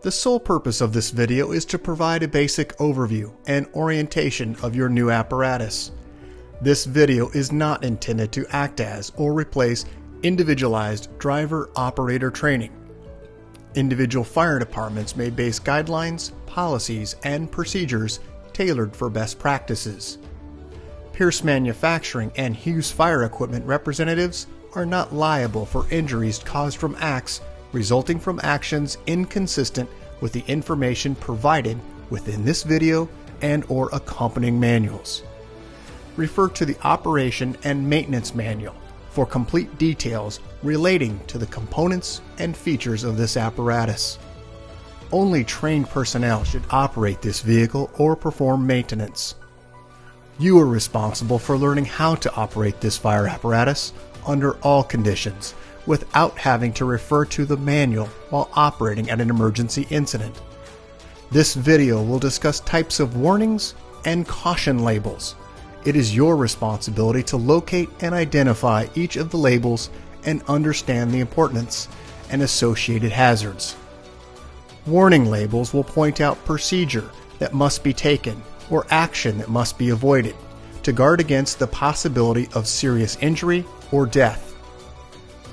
The sole purpose of this video is to provide a basic overview and orientation of your new apparatus. This video is not intended to act as or replace individualized driver-operator training. Individual fire departments may base guidelines, policies, and procedures tailored for best practices. Pierce Manufacturing and Hughes Fire Equipment representatives are not liable for injuries caused from acts resulting from actions inconsistent with the information provided within this video and/or accompanying manuals. Refer to the Operation and Maintenance Manual for complete details relating to the components and features of this apparatus. Only trained personnel should operate this vehicle or perform maintenance. You are responsible for learning how to operate this fire apparatus under all conditions without having to refer to the manual while operating at an emergency incident. This video will discuss types of warnings and caution labels. It is your responsibility to locate and identify each of the labels and understand the importance and associated hazards. Warning labels will point out procedure that must be taken or action that must be avoided to guard against the possibility of serious injury or death.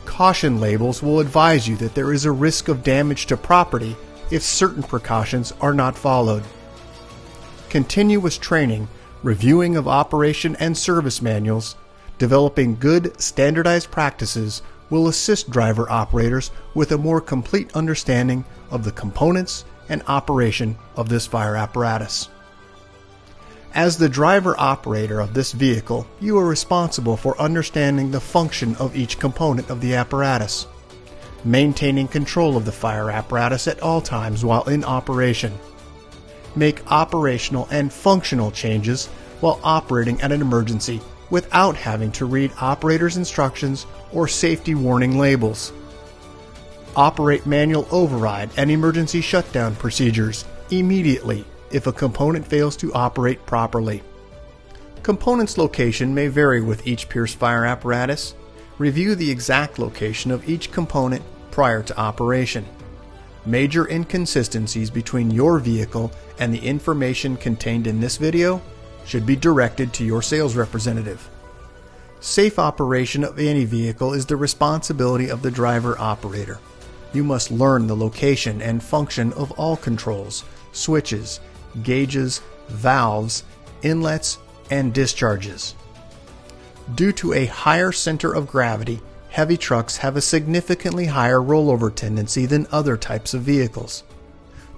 Caution labels will advise you that there is a risk of damage to property if certain precautions are not followed. Continuous training, reviewing of operation and service manuals, developing good standardized practices will assist driver operators with a more complete understanding of the components and operation of this fire apparatus. As the driver operator of this vehicle, you are responsible for understanding the function of each component of the apparatus, maintaining control of the fire apparatus at all times while in operation. Make operational and functional changes while operating at an emergency without having to read operator's instructions or safety warning labels. Operate manual override and emergency shutdown procedures immediately if a component fails to operate properly. Components location may vary with each Pierce fire apparatus. Review the exact location of each component prior to operation. Major inconsistencies between your vehicle and the information contained in this video should be directed to your sales representative. Safe operation of any vehicle is the responsibility of the driver operator. You must learn the location and function of all controls, switches, gauges, valves, inlets, and discharges. Due to a higher center of gravity, heavy trucks have a significantly higher rollover tendency than other types of vehicles.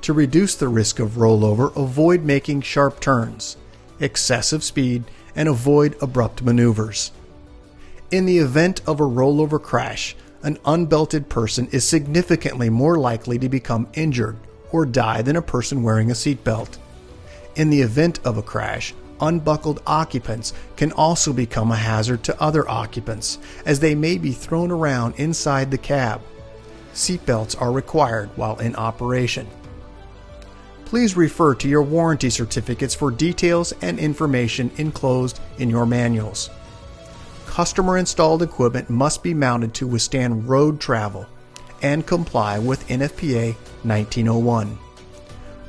To reduce the risk of rollover, avoid making sharp turns, excessive speed, and avoid abrupt maneuvers. In the event of a rollover crash, an unbelted person is significantly more likely to become injured or die than a person wearing a seatbelt. In the event of a crash, unbuckled occupants can also become a hazard to other occupants, as they may be thrown around inside the cab. Seatbelts are required while in operation. Please refer to your warranty certificates for details and information enclosed in your manuals. Customer-installed equipment must be mounted to withstand road travel and comply with NFPA 1901.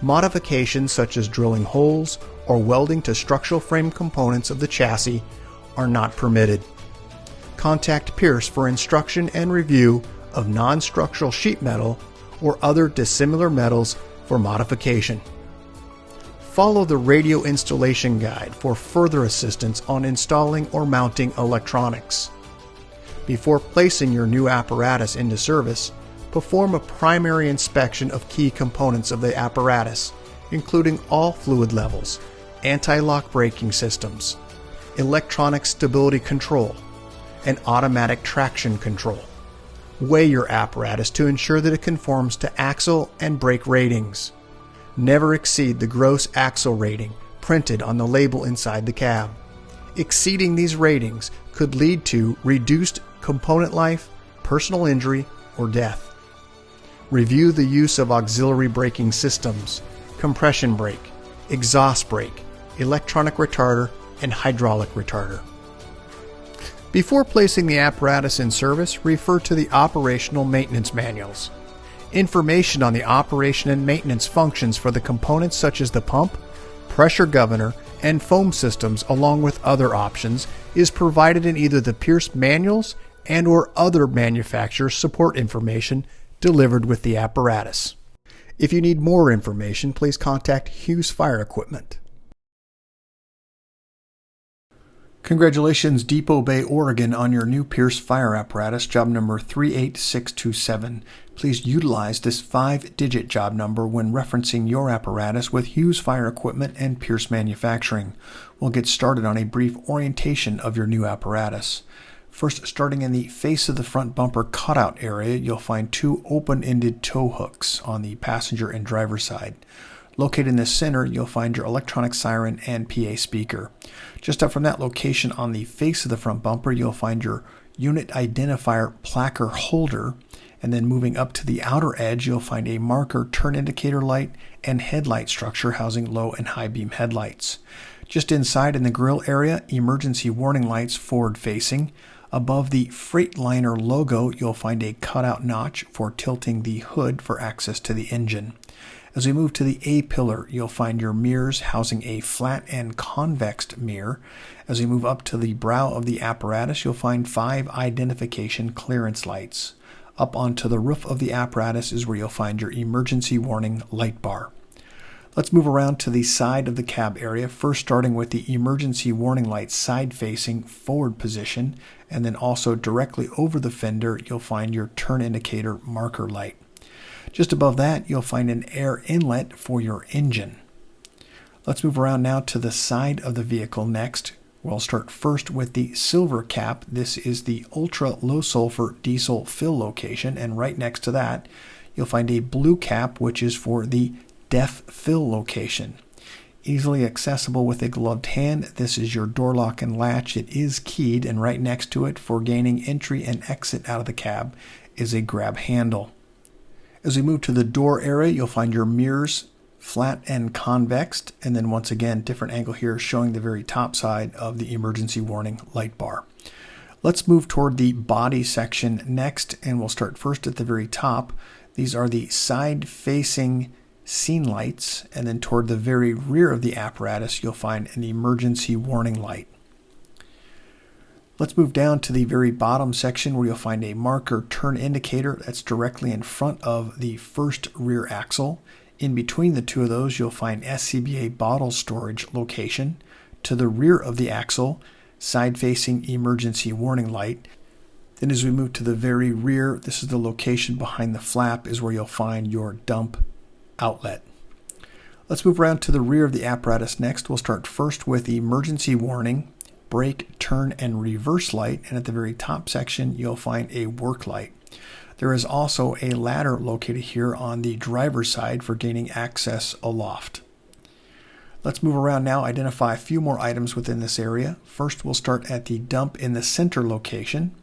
Modifications such as drilling holes or welding to structural frame components of the chassis are not permitted. Contact Pierce for instruction and review of non-structural sheet metal or other dissimilar metals for modification. Follow the radio installation guide for further assistance on installing or mounting electronics. Before placing your new apparatus into service, perform a primary inspection of key components of the apparatus, including all fluid levels, anti-lock braking systems, electronic stability control, and automatic traction control. Weigh your apparatus to ensure that it conforms to axle and brake ratings. Never exceed the gross axle rating printed on the label inside the cab. Exceeding these ratings could lead to reduced component life, personal injury, or death. Review the use of auxiliary braking systems, compression brake, exhaust brake, electronic retarder, and hydraulic retarder. Before placing the apparatus in service, refer to the operational maintenance manuals. Information on the operation and maintenance functions for the components such as the pump, pressure governor, and foam systems, along with other options, is provided in either the Pierce manuals and/or other manufacturer support information delivered with the apparatus. If you need more information, please contact Hughes Fire Equipment. Congratulations, Depoe Bay, Oregon, on your new Pierce fire apparatus, job number 38627. Please utilize this 5-digit job number when referencing your apparatus with Hughes Fire Equipment and Pierce Manufacturing. We'll get started on a brief orientation of your new apparatus. First, starting in the face of the front bumper cutout area, you'll find two open-ended tow hooks on the passenger and driver side. Located in the center, you'll find your electronic siren and PA speaker. Just up from that location on the face of the front bumper, you'll find your unit identifier placard holder. And then moving up to the outer edge, you'll find a marker turn indicator light and headlight structure housing low and high beam headlights. Just inside in the grille area, emergency warning lights forward facing. Above the Freightliner logo, you'll find a cutout notch for tilting the hood for access to the engine. As we move to the A pillar, you'll find your mirrors housing a flat and convex mirror. As we move up to the brow of the apparatus, you'll find 5 identification clearance lights. Up onto the roof of the apparatus is where you'll find your emergency warning light bar. Let's move around to the side of the cab area, first starting with the emergency warning light side-facing forward position, and then also directly over the fender, you'll find your turn indicator marker light. Just above that, you'll find an air inlet for your engine. Let's move around now to the side of the vehicle next. We'll start first with the silver cap. This is the ultra low sulfur diesel fill location, and right next to that, you'll find a blue cap, which is for the DEF fill location. Easily accessible with a gloved hand, this is your door lock and latch. It is keyed, and right next to it for gaining entry and exit out of the cab is a grab handle. As we move to the door area, you'll find your mirrors flat and convex, and then once again, different angle here showing the very top side of the emergency warning light bar. Let's move toward the body section next, and we'll start first at the very top. These are the side-facing scene lights, and then toward the very rear of the apparatus, you'll find an emergency warning light. Let's move down to the very bottom section where you'll find a marker turn indicator that's directly in front of the first rear axle. In between the two of those, you'll find SCBA bottle storage location. To the rear of the axle, side-facing emergency warning light. Then as we move to the very rear, this is the location behind the flap, is where you'll find your dump outlet. Let's move around to the rear of the apparatus next. We'll start first with emergency warning, brake, turn, and reverse light, and at the very top section you'll find a work light. There is also a ladder located here on the driver's side for gaining access aloft. Let's move around now, identify a few more items within this area. First, we'll start at the dump in the center location.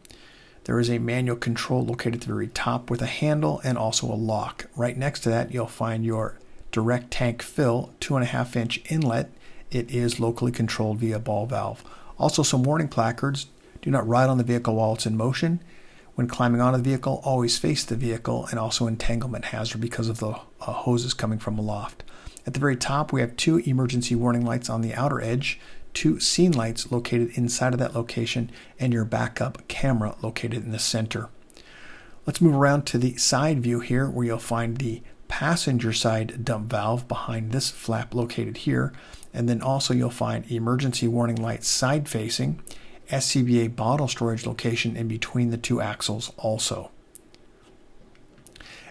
There is a manual control located at the very top with a handle and also a lock. Right next to that, you'll find your direct tank fill 2.5-inch inlet. It is locally controlled via ball valve. Also some warning placards. Do not ride on the vehicle while it's in motion. When climbing onto the vehicle, always face the vehicle, and also entanglement hazard because of the hoses coming from aloft. At the very top, we have 2 emergency warning lights on the outer edge, 2 scene lights located inside of that location, and your backup camera located in the center. Let's move around to the side view here, where you'll find the passenger side dump valve behind this flap located here, and then also you'll find emergency warning lights side facing, SCBA bottle storage location in between the 2 axles also.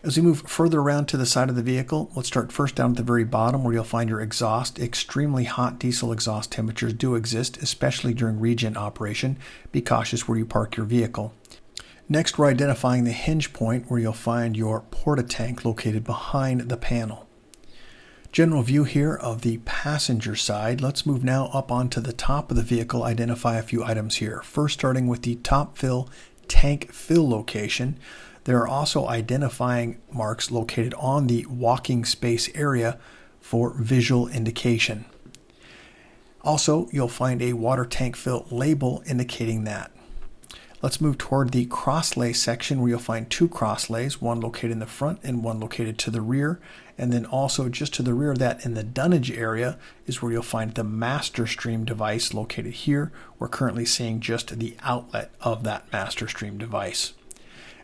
As we move further around to the side of the vehicle, let's start first down at the very bottom where you'll find your exhaust. Extremely hot diesel exhaust temperatures do exist, especially during regen operation. Be cautious where you park your vehicle. Next, we're identifying the hinge point where you'll find your porta-tank located behind the panel. General view here of the passenger side. Let's move now up onto the top of the vehicle, identify a few items here. First, starting with the top fill tank fill location. There are also identifying marks located on the walking space area for visual indication. Also, you'll find a water tank fill label indicating that. Let's move toward the crosslay section where you'll find two crosslays, one located in the front and one located to the rear. And then also just to the rear of that in the dunnage area is where you'll find the master stream device located here. We're currently seeing just the outlet of that master stream device.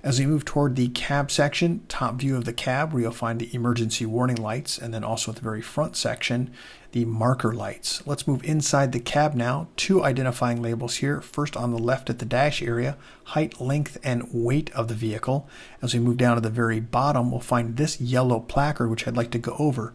As we move toward the cab section, top view of the cab where you'll find the emergency warning lights, and then also at the very front section, the marker lights. Let's move inside the cab now. Two identifying labels here. First on the left at the dash area, height, length, and weight of the vehicle. As we move down to the very bottom, we'll find this yellow placard, which I'd like to go over.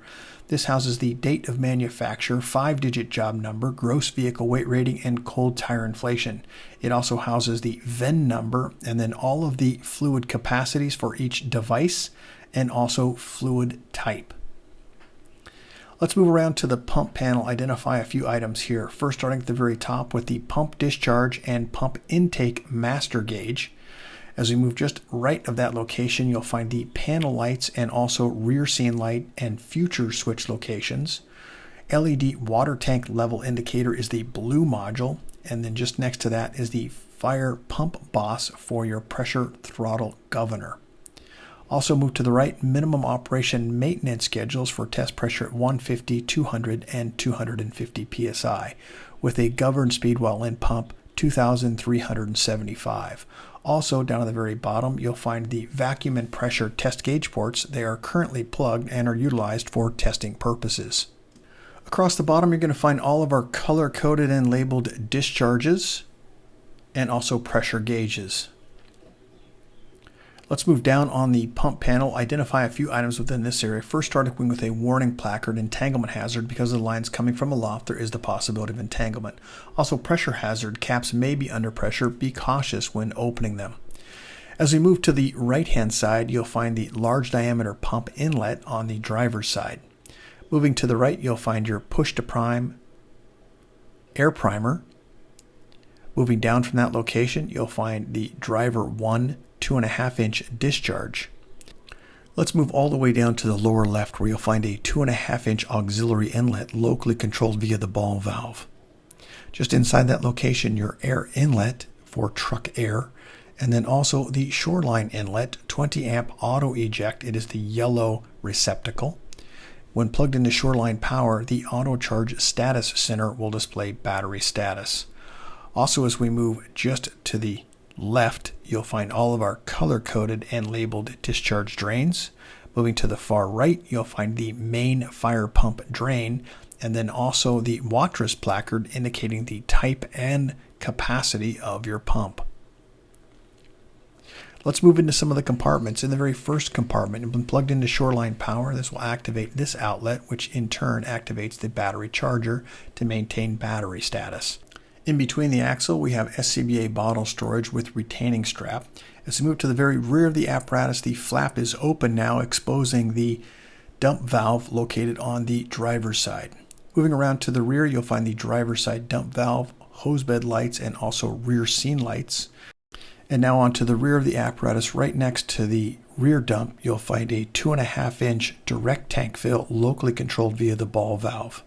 This houses the date of manufacture, 5-digit job number, gross vehicle weight rating, and cold tire inflation. It also houses the VIN number and then all of the fluid capacities for each device and also fluid type. Let's move around to the pump panel, identify a few items here. First, starting at the very top with the pump discharge and pump intake master gauge. As we move just right of that location, you'll find the panel lights and also rear scene light and future switch locations. LED water tank level indicator is the blue module, and then just next to that is the fire pump boss for your pressure throttle governor. Also move to the right, minimum operation maintenance schedules for test pressure at 150, 200, and 250 psi, with a governed speed while in pump 2,375. Also, down at the very bottom, you'll find the vacuum and pressure test gauge ports. They are currently plugged and are utilized for testing purposes. Across the bottom, you're going to find all of our color-coded and labeled discharges and also pressure gauges. Let's move down on the pump panel, identify a few items within this area. First, starting with a warning placard, entanglement hazard. Because of the lines coming from aloft, there is the possibility of entanglement. Also, pressure hazard, caps may be under pressure. Be cautious when opening them. As we move to the right-hand side, you'll find the large diameter pump inlet on the driver's side. Moving to the right, you'll find your push to prime air primer. Moving down from that location, you'll find the driver 1 2.5-inch discharge. Let's move all the way down to the lower left where you'll find a 2.5-inch auxiliary inlet locally controlled via the ball valve. Just inside that location, your air inlet for truck air, and then also the shoreline inlet, 20 amp auto eject. It is the yellow receptacle. When plugged into shoreline power, the auto charge status center will display battery status. Also, as we move just to the left, you'll find all of our color-coded and labeled discharge drains. Moving to the far right, you'll find the main fire pump drain, and then also the Watrous placard indicating the type and capacity of your pump. Let's move into some of the compartments. In the very first compartment, when plugged into shoreline power, this will activate this outlet, which in turn activates the battery charger to maintain battery status. In between the axle, we have SCBA bottle storage with retaining strap. As we move to the very rear of the apparatus, the flap is open now, exposing the dump valve located on the driver's side. Moving around to the rear, you'll find the driver's side dump valve, hose bed lights, and also rear scene lights. And now onto the rear of the apparatus, right next to the rear dump, you'll find a 2.5-inch direct tank fill locally controlled via the ball valve.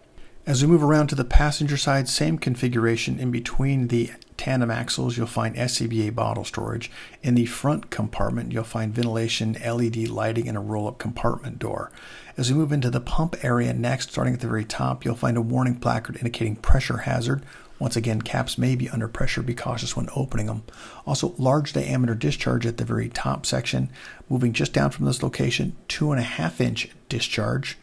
As we move around to the passenger side, same configuration. In between the tandem axles, you'll find SCBA bottle storage. In the front compartment, you'll find ventilation, LED lighting, and a roll-up compartment door. As we move into the pump area next, starting at the very top, you'll find a warning placard indicating pressure hazard. Once again, caps may be under pressure. Be cautious when opening them. Also, large diameter discharge at the very top section. Moving just down from this location, 2.5-inch discharge.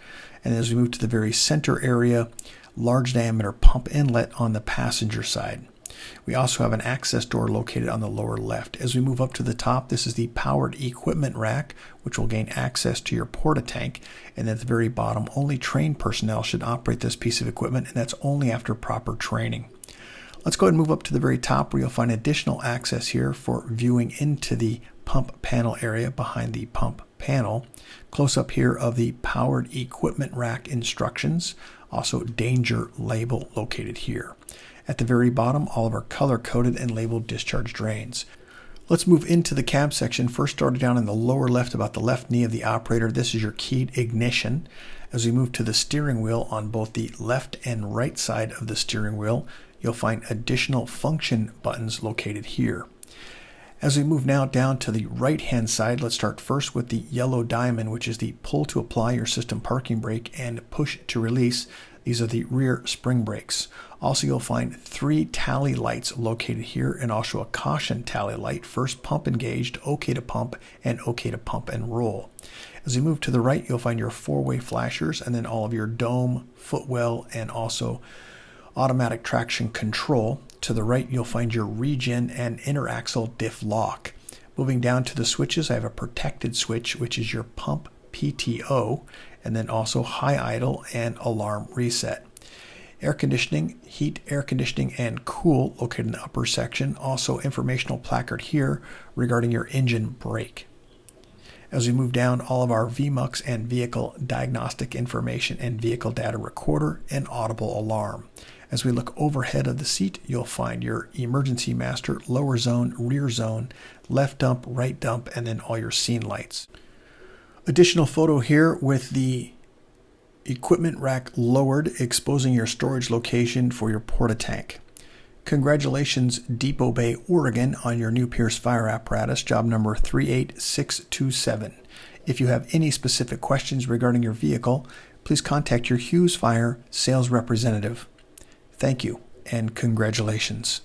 And as we move to the very center area, large diameter pump inlet on the passenger side. We also have an access door located on the lower left. As we move up to the top, this is the powered equipment rack, which will gain access to your porta tank. And at the very bottom, only trained personnel should operate this piece of equipment, and that's only after proper training. Let's go ahead and move up to the very top where you'll find additional access here for viewing into the pump panel area behind the pump panel. Close up here of the powered equipment rack instructions. Also danger label located here. At the very bottom, all of our color-coded and labeled discharge drains. Let's move into the cab section. First, started down in the lower left, about the left knee of the operator. This is your keyed ignition. As we move to the steering wheel, on both the left and right side of the steering wheel, you'll find additional function buttons located here. As we move now down to the right-hand side, let's start first with the yellow diamond, which is the pull to apply your system parking brake and push to release. These are the rear spring brakes. Also, you'll find 3 tally lights located here and also a caution tally light. First, pump engaged, OK to pump, and OK to pump and roll. As we move to the right, you'll find your 4-way flashers and then all of your dome, footwell, and also automatic traction control. To the right, you'll find your regen and interaxle diff lock. Moving down to the switches, I have a protected switch, which is your pump PTO, and then also high idle and alarm reset. Air conditioning, heat, air conditioning, and cool located in the upper section. Also informational placard here regarding your engine brake. As we move down, all of our VMUX and vehicle diagnostic information and vehicle data recorder and audible alarm. As we look overhead of the seat, you'll find your emergency master, lower zone, rear zone, left dump, right dump, and then all your scene lights. Additional photo here with the equipment rack lowered, exposing your storage location for your porta-tank. Congratulations, Depoe Bay, Oregon, on your new Pierce fire apparatus, job number 38627. If you have any specific questions regarding your vehicle, please contact your Hughes Fire sales representative. Thank you and congratulations.